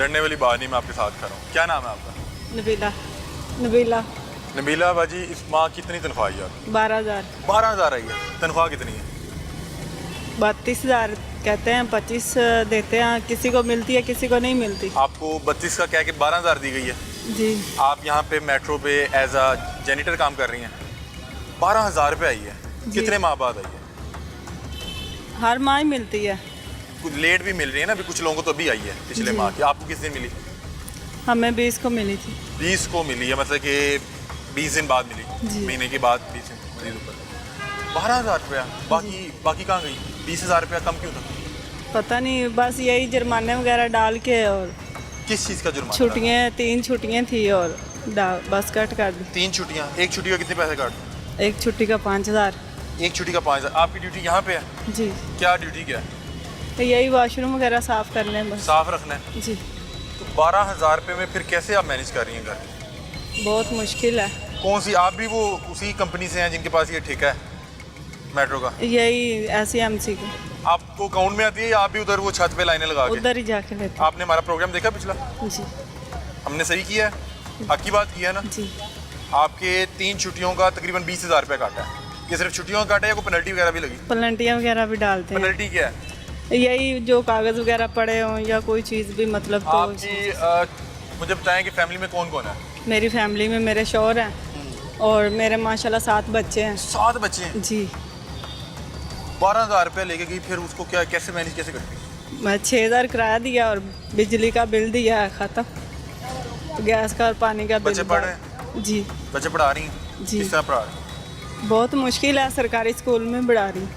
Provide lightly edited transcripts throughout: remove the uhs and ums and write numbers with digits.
डरने वाली बात नहीं, मैं आपके साथ खड़ा हूँ। क्या नाम है आपका? नबीला। नबीला। नबीला बाजी, इस माह कितनी तनख्वाह है यार? 12,000। 12,000 आई है। तनख्वाह कितनी है? 32,000 कहते हैं, 25 देते हैं, किसी को मिलती है किसी को नहीं मिलती। आपको 32 का कह के 12,000 दी गई है। जी। आप यहाँ पे मेट्रो पे एज अ जेनिटर काम कर रही हैं, 12,000 रुपये आई है। कितने माह बाद आई है? हर माह ही मिलती है। कुछ लेट भी मिल रही है ना, अभी कुछ लोगों को तो अभी आई है पिछले माह की। आपको किस दिन मिली? हमें 20 को मिली थी। 20 को मिली है, मतलब कि 20 दिन बाद मिली, महीने के बाद 20 दिन मजीद ऊपर। 12,000 रुपया, बाकी कहाँ गई? 20,000 रुपया कम क्यों था? पता नहीं, बस यही जुर्माने वगैरह डाल के। और किस चीज़ का जुर्माना? छुट्टियाँ 3 छुट्टियाँ थी और बस कट कर दी। 3 छुट्टियाँ। एक छुट्टी का कितने पैसे काट? एक छुट्टी का 5,000। एक छुट्टी का 5,000। आपकी ड्यूटी यहाँ पे है? जी। क्या ड्यूटी क्या है? तो यही वॉशरूम वगैरह साफ़ करने हैं बस। साफ रखना है। जी। तो 12,000 रुपये में फिर कैसे आप मैनेज कर रही हैं घर? बहुत मुश्किल है। कौन सी? आप भी वो उसी कंपनी से हैं जिनके पास ये ठेका है मेट्रो का? यही SEMC को। आपको अकाउंट में आती है या आप भी उधर वो छत पे लाइनें लगा के? उधर ही जाके लेते। आपने हमारा प्रोग्राम देखा पिछला? जी। हमने सही किया है, हक की बात की है ना? जी। आपके 3 छुट्टियों का तकरीबन 20,000 रुपये काटा है। ये सिर्फ छुट्टियों का काटा है या कोई पेनल्टी वगैरह भी लगी? पेनल्टियाँ वगैरह भी डालते हैं। पेनल्टी क्या है? यही जो कागज़ वगैरह पड़े हों या कोई चीज़ भी, मतलब तो आपकी मुझे बताएं कि फैमिली में कौन कौन है? मेरी फैमिली में मेरे शौहर हैं और मेरे माशाल्लाह 7 बच्चे हैं। 7 बच्चे हैं? जी। 12,000 रुपये लेके गई, फिर उसको क्या कैसे मैनेज कैसे करती? मैं 6,000 किराया दिया और बिजली का बिल दिया, ख़त्म। गैस का और पानी का बिल। बच्चे पढ़ रहे हैं? जी। बच्चे पढ़ा रही हैं? जी। किस तरह पढ़ा रही हैं? बहुत मुश्किल है, सरकारी स्कूल में पढ़ा रही हूँ,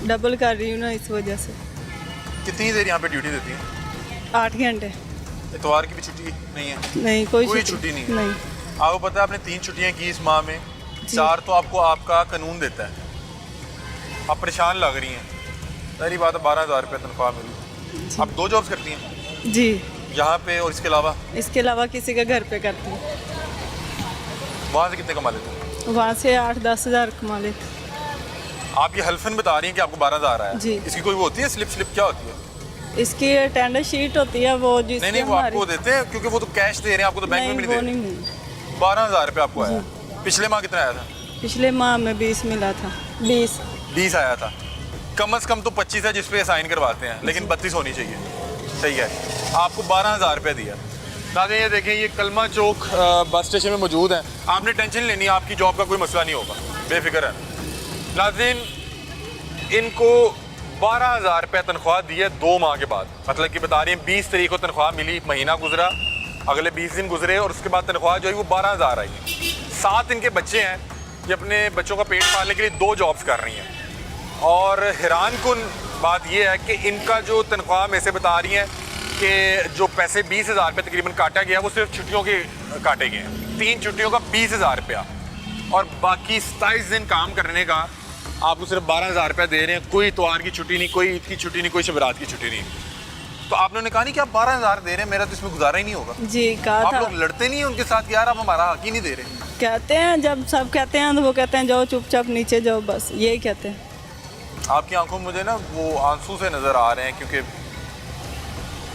डबल कर रही हूँ ना, इस वजह से। कितनी देर यहाँ पे ड्यूटी देती हैं? 8 घंटे। इतवार की भी छुट्टी नहीं है? नहीं, कोई छुट्टी नहीं है। नहीं। आपको पता है आपने 3 छुट्टियाँ की इस माह में, 4 तो आपको आपका कानून देता है। आप परेशान लग रही हैं। पहली बात है 12,000 रुपये तनख्वाह मिली। आप 2 जॉब्स करती हैं? जी। यहाँ पे और इसके अलावा? इसके अलावा किसी के घर पे करती हूँ। वहाँ से कितने कमा लेते हैं? वहाँ से 8-10 हज़ार कमा लेते। आप ये हल्फन बता रही हैं कि आपको 12,000 आया? जी। इसकी कोई वो होती है स्लिप क्या होती है? इसकी टेंडर शीट होती है वो, जिससे नहीं वो आपको देते हैं, क्योंकि वो तो कैश दे रहे हैं आपको, तो बैंक में भी नहीं दे रहे। 12,000 रुपये आपको आया। पिछले माह कितना आया था? पिछले माह में 20 मिला था। 20 आया था। कम से कम तो 25 है जिस पे साइन करवाते हैं, लेकिन 32 होनी चाहिए। सही है। आपको 12,000 रुपये दिया। दादा ये देखें, ये कलमा चौक बस स्टेशन में मौजूद है। आपने टेंशन लेनी, आपकी जॉब का कोई मसला नहीं होगा, बेफिक्र है। नाज़रीन, इनको 12,000 रुपये तनख्वाह दी है 2 माह के बाद। मतलब कि बता रही हैं 20 तारीख को तनख्वाह मिली, महीना गुजरा, अगले 20 दिन गुजरे और उसके बाद तनख्वाह जो है वो 12,000 आई है। 7 इनके बच्चे हैं, ये अपने बच्चों का पेट पालने के लिए 2 जॉब्स कर रही हैं। और हैरान कुन बात यह है कि इनका जो तनख्वाह में से बता रही हैं कि जो पैसे 20,000 रुपये तकरीबन काटा गया वो सिर्फ छुट्टियों के काटे गए हैं। 3 छुट्टियों का 20,000 रुपया और बाकी 27 दिन काम करने का आपको सिर्फ 12,000 रुपया दे रहे हैं। कोई इतवार की छुट्टी नहीं, कोई ईद की छुट्टी नहीं, कोई शबरात की छुट्टी नहीं। तो आप लोगों ने कहा नहीं कि आप 12,000 दे रहे हैं, मेरा तो इसमें गुजारा ही नहीं होगा। जी, कहा आप था। लोग लड़ते नहीं हैं उनके साथ, यार आप हमारा हक ही नहीं दे रहे? कहते हैं, जब सब कहते हैं तो वो कहते हैं जाओ चुपचाप नीचे जाओ, बस यही कहते हैं। आपकी आंखों में मुझे ना वो आंसू से नज़र आ रहे हैं, क्योंकि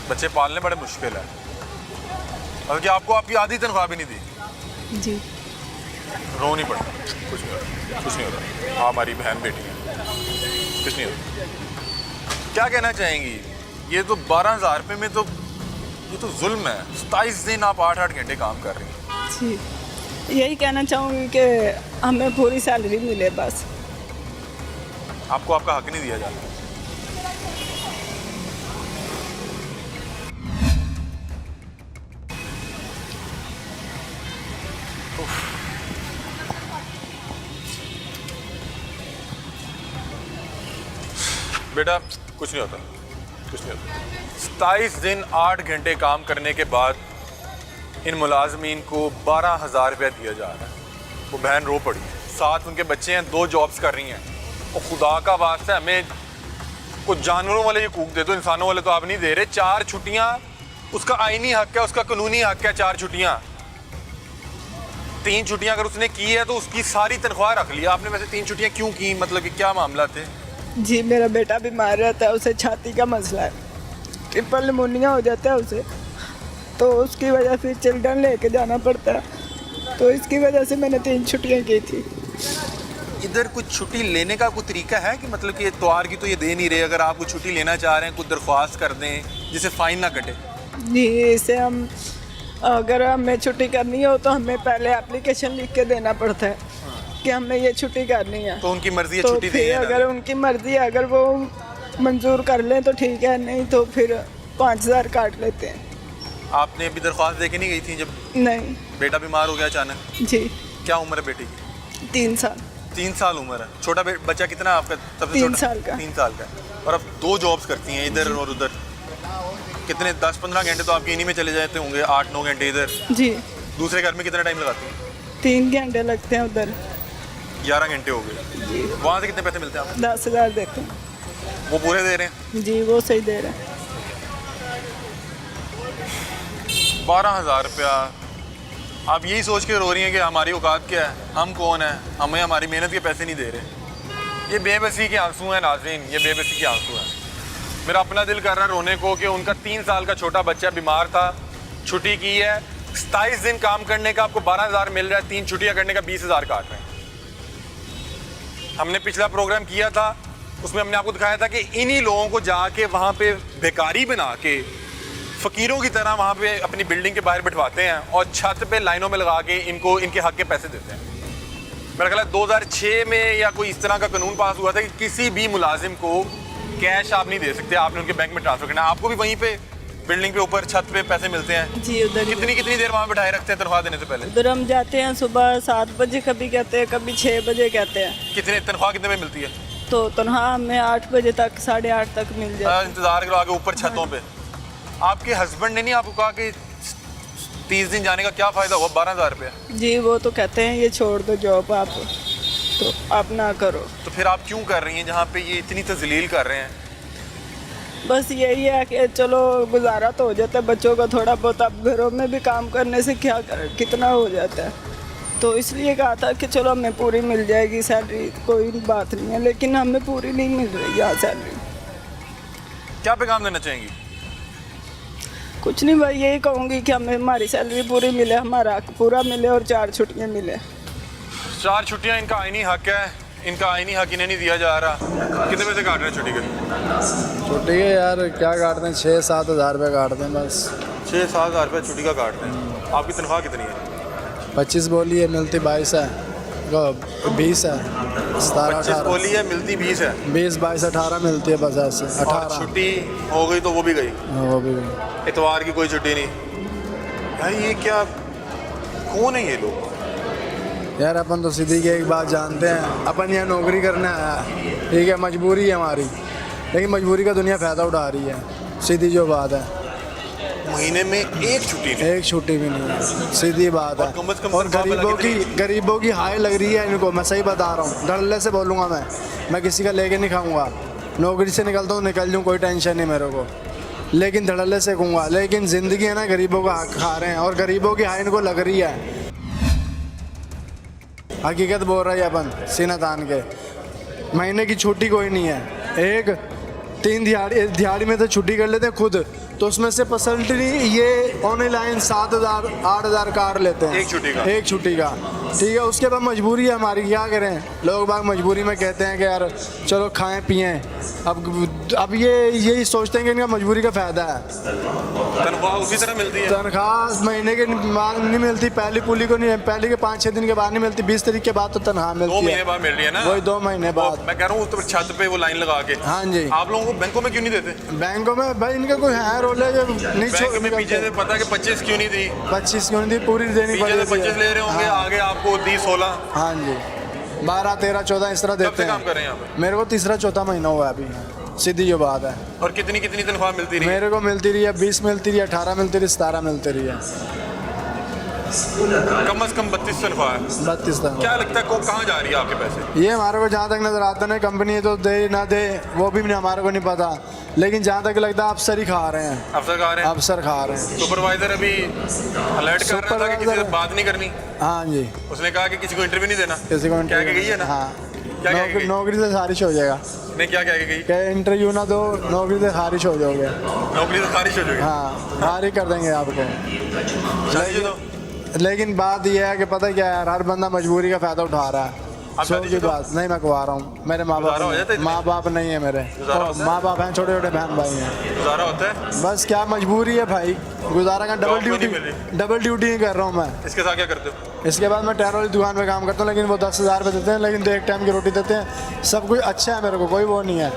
बच्चे पालने बड़े मुश्किल है। बल्कि आपको आपकी आधी तनख्वाह भी नहीं दी। जी। रो नहीं पड़ता, कुछ नहीं होता, कुछ नहीं होता। आप हमारी बहन बेटी हैं, कुछ नहीं होता। क्या कहना चाहेंगी? ये तो 12,000 रुपये में तो ये तो जुल्म है। 27 दिन आप 8-8 घंटे काम कर रही हैं। जी, यही कहना चाहूँगी कि हमें पूरी सैलरी मिले बस। आपको आपका हक नहीं दिया जाता। बेटा कुछ नहीं होता, कुछ नहीं होता। 27 दिन 8 घंटे काम करने के बाद इन मुलाजमीन को 12,000 रुपया दिया जा रहा है। वो बहन रो पड़ी। 7 उनके बच्चे हैं, 2 जॉब्स कर रही हैं। और खुदा का वास्ता हमें कुछ जानवरों वाले ये कूक दे दो, इंसानों वाले तो आप नहीं दे रहे। 4 छुट्टियाँ उसका आईनी हक है, उसका कानूनी हक है। 4 छुट्टियाँ, 3 छुट्टियाँ अगर उसने की है तो उसकी सारी तनख्वाह रख लिया आपने। वैसे 3 छुट्टियाँ क्यों की, मतलब कि क्या मामला थे? जी, मेरा बेटा बीमार रहता है, उसे छाती का मसला है। ट्रिपल निमोनिया हो जाता है उसे, तो उसकी वजह से चिल्ड्रन लेके जाना पड़ता है। तो इसकी वजह से मैंने 3 छुट्टियाँ की थी। इधर कुछ छुट्टी लेने का कोई तरीका है कि मतलब कि इतवार की तो ये दे नहीं रहे, अगर आप कुछ छुट्टी लेना चाह रहे हैं कुछ दरख्वास्त कर दें जिससे फ़ाइन ना कटे? जी, इसे हम अगर हमें छुट्टी करनी हो तो हमें पहले एप्लीकेशन लिख के देना पड़ता है कि हमें ये छुट्टी करनी है। तो उनकी मर्जी है तो छुट्टी फिर दें या ना अगर उनकी मर्जी है, अगर वो मंजूर कर लें तो ठीक है, नहीं तो फिर 5000 काट लेते हैं। आपने अभी दरख्वास्त दे के नहीं गई थी जब नहीं बेटा बीमार हो गया अचानक? जी, क्या उम्र है बेटी की? 3 साल। 3 साल उम्र है। छोटा बच्चा कितना है आपका? सबसे 3 छोटा? साल का। 3 साल का। और अब 2 जॉब्स करती हैं, इधर और उधर। कितने 10-15 घंटे तो आपके इन्हीं में चले जाते होंगे, 8-9 घंटे इधर। जी, दूसरे घर में कितना टाइम लगाती हैं? 3 घंटे लगते हैं उधर। 11 घंटे हो गए। जी, वहाँ से कितने पैसे मिलते हैं आपको? 10,000 देते हैं। वो पूरे दे रहे हैं? जी, वो सही दे रहे हैं। 12,000 रुपया। आप यही सोच के रो रही हैं कि हमारी औकात क्या है, हम कौन है, हमें हमारी मेहनत के पैसे नहीं दे रहे। ये बेबसी के आंसू हैं नाज़रीन, ये बेबसी के आंसू हैं। मेरा अपना दिल कर रहा है रोने को कि उनका 3 साल का छोटा बच्चा बीमार था, छुट्टी की है, 27 दिन काम करने का आपको 12,000 मिल रहा है, 3 छुट्टियाँ करने का 20,000 काट रहे हैं। हमने पिछला प्रोग्राम किया था, उसमें हमने आपको दिखाया था कि इन्हीं लोगों को जाके वहाँ पे बेकारी बना के फ़कीरों की तरह वहाँ पे अपनी बिल्डिंग के बाहर बिठवाते हैं और छत पे लाइनों में लगा के इनको इनके हक के पैसे देते हैं। मेरा ख्याल है 2006 में या कोई इस तरह का कानून पास हुआ था कि किसी भी मुलाजिम को कैश आप नहीं दे सकते, आपने उनके बैंक में ट्रांसफर करना है। आपको भी वहीं पे बिल्डिंग पे ऊपर छत पे पैसे मिलते हैं? जी, उधर ही। कितनी देर वहाँ बिठाए रखते हैं तनख्वाह देने से पहले? उधर हम जाते हैं सुबह 7 बजे, कभी कहते हैं, कभी 6 बजे कहते हैं। कितने तनख्वाह कितने में मिलती है? तो तनख्वाह हमें 8 बजे तक, 8:30 तक मिल जाती है। इंतजार करो आगे ऊपर छतों पे। आपके हस्बैंड ने नहीं आपको कहा कि 30 दिन जाने का क्या फ़ायदा हुआ 12,000 रुपया? जी, वो तो कहते हैं ये छोड़ दो जॉब आप, तो आप ना करो। तो फिर आप क्यों कर रही हैं जहाँ पे ये इतनी तजलील कर रहे हैं? बस यही है कि चलो गुजारा तो हो जाता है बच्चों का थोड़ा बहुत, अब घरों में भी काम करने से क्या कितना हो जाता है। तो इसलिए कहा था कि चलो हमें पूरी मिल जाएगी सैलरी, कोई बात नहीं है, लेकिन हमें पूरी नहीं मिल रही यहाँ सैलरी। क्या पैगाम देना चाहेंगी? कुछ नहीं भाई, यही कहूँगी कि हमें हमारी सैलरी पूरी मिले, हमारा हक पूरा मिले और 4 छुट्टियाँ मिले। 4 छुट्टियाँ इनका आईनी हक है, इनका आईनी हक इन्हें नहीं दिया जा रहा। कितने पैसे काट रहे हैं छुट्टी के? छुट्टी के यार क्या काटते हैं, 6-7 हज़ार रुपये काटते हैं बस। 6-7 हज़ार रुपये छुट्टी का काटते हैं। आपकी तनख्वाह कितनी है? 25 बोली है, मिलती 22 है, 20 है, 17 25 18, बोली है, मिलती 20 है। 20 22 18 मिलती है बस ऐसे। और 18 छुट्टी हो गई तो वो भी गई, वो भी। इतवार की कोई छुट्टी नहीं। भाई ये क्या, कौन है ये लोग? यार अपन तो सीधी की एक बात जानते हैं, अपन यहाँ नौकरी करने आया, ठीक है, मजबूरी है हमारी, लेकिन मजबूरी का दुनिया फ़ायदा उठा रही है, सीधी जो बात है। महीने में एक छुट्टी नहीं, एक छुट्टी भी नहीं है, सीधी बात है। कम से कम और गरीबों की हाय लग रही है इनको, मैं सही बता रहा हूँ, डरले से बोलूँगा मैं किसी का लेके नहीं खाऊँगा। नौकरी से निकलता हूँ, निकल जाऊँ, कोई टेंशन नहीं मेरे को, लेकिन धड़ल्ले से कहूँगा। लेकिन ज़िंदगी है ना, गरीबों का हक खा रहे हैं और गरीबों की हाय इनको लग रही है। हकीकत बोल रही है अपन सीना तान के। महीने की छुट्टी कोई नहीं है, एक 3 दिहाड़ी में तो छुट्टी कर लेते हैं खुद, तो उसमें से परसेंटली ये ऑनलाइन 7,000 8,000 काट लेते हैं एक छुट्टी का। एक छुट्टी का, ठीक है। उसके बाद मजबूरी है हमारी, क्या करें, लोग बाग मजबूरी में कहते हैं कि यार चलो खाएं पिएं। अब ये यही सोचते हैं कि इनका मजबूरी का फ़ायदा है। तनख्वाह उसी तरह मिलती है? तनख्वाह महीने के बाद नहीं मिलती, पहली पुली को नहीं, पहले के 5-6 दिन के बाद नहीं मिलती, 20 तारीख के बाद तो तनख्वाह मिलती है। 2 महीने बाद मिल रही है ना? वही 2 महीने बाद। मैं कह रहा हूँ तो छत पे वो लाइन लगा के। हाँ जी। आप लोगों को बैंकों में क्यों नहीं देते? बैंकों में भाई इनका कोई है रोल है जो नहीं बैंक में पीछे से पता कि 25 क्यों नहीं दी? 25 क्यों नहीं दी, पूरी देनी पीछे से 25 ले रहे होंगे, हाँ। आगे आपको दी 16। हाँ जी, 12 13 14 इस तरह कब देते से हैं। काम कर रहे हैं यहाँ पे? मेरे को 3-4 महीना हुआ है अभी, सीधी जो बात है। और कितनी तनख्वाह मिलती रही? मेरे को मिलती रही है 20 मिलती रही है, 18 मिलती रही, 17 मिलती रही है, कम से कम 32 तनख्वाह है। 32 तक। क्या लगता है कहाँ जा रही है आपके पैसे? ये हमारे को जहाँ तक नज़र आता है, कंपनी तो दे ना दे वो भी हमारे को नहीं पता, लेकिन जहाँ तक लगता है अफसर ही खा रहे हैं। अफसर खा रहे हैं? अफसर खा रहे हैं। सुपरवाइजर अभी अलर्ट कर रहा था कि किसी से बात नहीं करनी। हाँ जी, उसने कहा कि किसी को इंटरव्यू नहीं देना। किसी को क्या गई है ना? हाँ, क्या कहेगी गई? नौकरी से खारिज हो जाएगा। नहीं, क्या कहेगी गई? क्या इंटरव्यू ना दो, नौकरी से खारिज हो जाओगे। नौकरी से खारिज हो जाएगी। हाँ, खारिज कर देंगे आपको। शादी तो लेकिन बात यह है कि पता है क्या है, हर बंदा मजबूरी का फ़ायदा उठा रहा है। आप सो की शादीशुदा हो? बात नहीं, मैं कुंवारा रहा हूँ। मेरे गुजारा हो जाता है इतने? माँ बाप नहीं है मेरे। गुजारा होता है? माँ बाप हैं, छोटे छोटे बहन भाई हैं। गुजारा होता है? बस क्या मजबूरी है भाई, गुजारा का जॉब तो नहीं मिली? डबल ड्यूटी ही कर रहा हूँ मैं। इसके साथ क्या करते हो? इसके बाद मैं टायर वाली दुकान पे काम करता हूँ, लेकिन वो 10,000 रुपये देते हैं, लेकिन 1 टाइम की रोटी देते हैं। सब कुछ अच्छा है मेरे को, कोई वो नहीं है,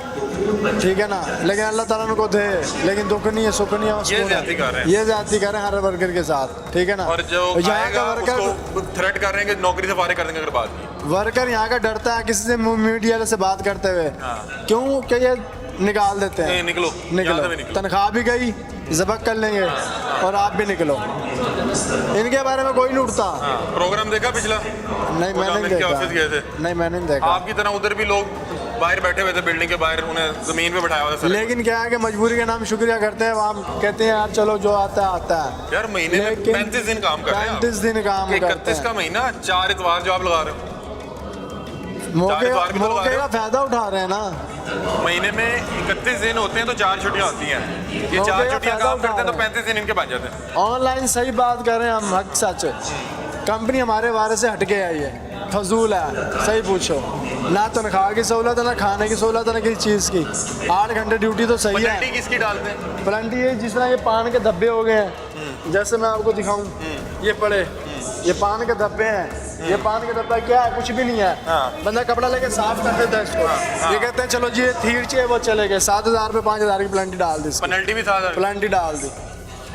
ठीक है ना। लेकिन अल्लाह ताला उनको दे, लेकिन दुख नहीं है, सुख नहीं है। ये ज्यादती कर रहे हैं। ये ज्यादती कर रहे हैं हर वर्कर के साथ, ठीक है ना। और जो यहाँ आएगा का वर्कर, उसको थ्रेट कर रहे हैं कि नौकरी से फारिग कर देंगे अगर बात की। वर्कर यहाँ का डरता है किसी से मीडिया से बात करते हुए। हाँ। क्यों कि ये निकाल देते हैं। नहीं, निकलो, यहाँ से भी निकलो। तनख्वाह भी गई, जबक कर लेंगे और आप भी निकलो। इनके बारे में कोई नहीं उठता। हाँ, प्रोग्राम देखा पिछला? नहीं, वो मैंने जब नहीं इनके देखा। ऑफिस गए थे। नहीं, मैंने नहीं देखा। आपकी तरह उधर भी लोग बाहर बैठे हुए थे, बिल्डिंग के बाहर, उन्हें जमीन पे बैठाया हुआ था सर। लेकिन क्या है कि मजबूरी के नाम शुक्रिया करते हैं, वहाँ कहते हैं यार चलो जो आता है आता है। यार महीने में लेकिन 35 दिन काम कर रहे हैं आप। 35 दिन काम करते 31 का हैं। महीना, 4 इतवार जो आप लगा रहे हो, मौके इतवार भी तो लगा मौके रहे का हो। फायदा उठा रहे हैं ना। महीने में 31 दिन होते हैं तो 4 छुट्टियां होती हैं। ये मौके 4 का छुट्टियां फायदा काम करते हैं तो उठा रहे 35 दिन इनके बच जाते हैं। ऑनलाइन सही बात कर रहे हैं हम, हक सच। कंपनी हमारे बारे से हटके आई है, फजूल है, सही पूछो। ना तनख्वाह की सहूलत है, ना खाने की सहूलत है, ना किसी चीज़ की। 8 घंटे ड्यूटी तो सही पेनल्टी है। किसकी डालते हैं? प्लांटी ये जिस तरह ये पान के धब्बे हो गए हैं, जैसे मैं आपको दिखाऊं, ये पड़े, ये पान के धब्बे हैं। ये पान के धब्बा क्या है? कुछ भी नहीं है। हाँ। बंदा कपड़ा लेके साफ कर देता है इसको। हाँ। ये कहते हैं चलो जी ये थीर चाहिए, वो चले गए। 7,000 रुपये 5,000 की प्लांटी डाल दी इसकी। पेनल्टी भी था प्लांटी डाल दी।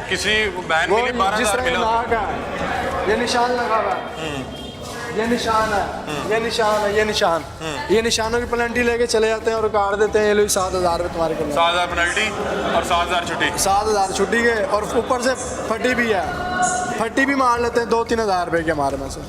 किसी बहन वो के लिए जिस 12,000 तरह मिला। नाक है, ये निशान लगा हुआ है, ये निशान है, ये निशान है, ये निशान, ये निशानों की प्लांटी लेके चले जाते हैं और काट देते हैं। ये लो 7,000 रुपये तुम्हारे को। 7,000 पेनल्टी और 7,000 छुट्टी। 7,000 छुट्टी के, और ऊपर से फटी भी है, फटी भी मार लेते हैं 2-3 हज़ार रुपये के हमारे में से।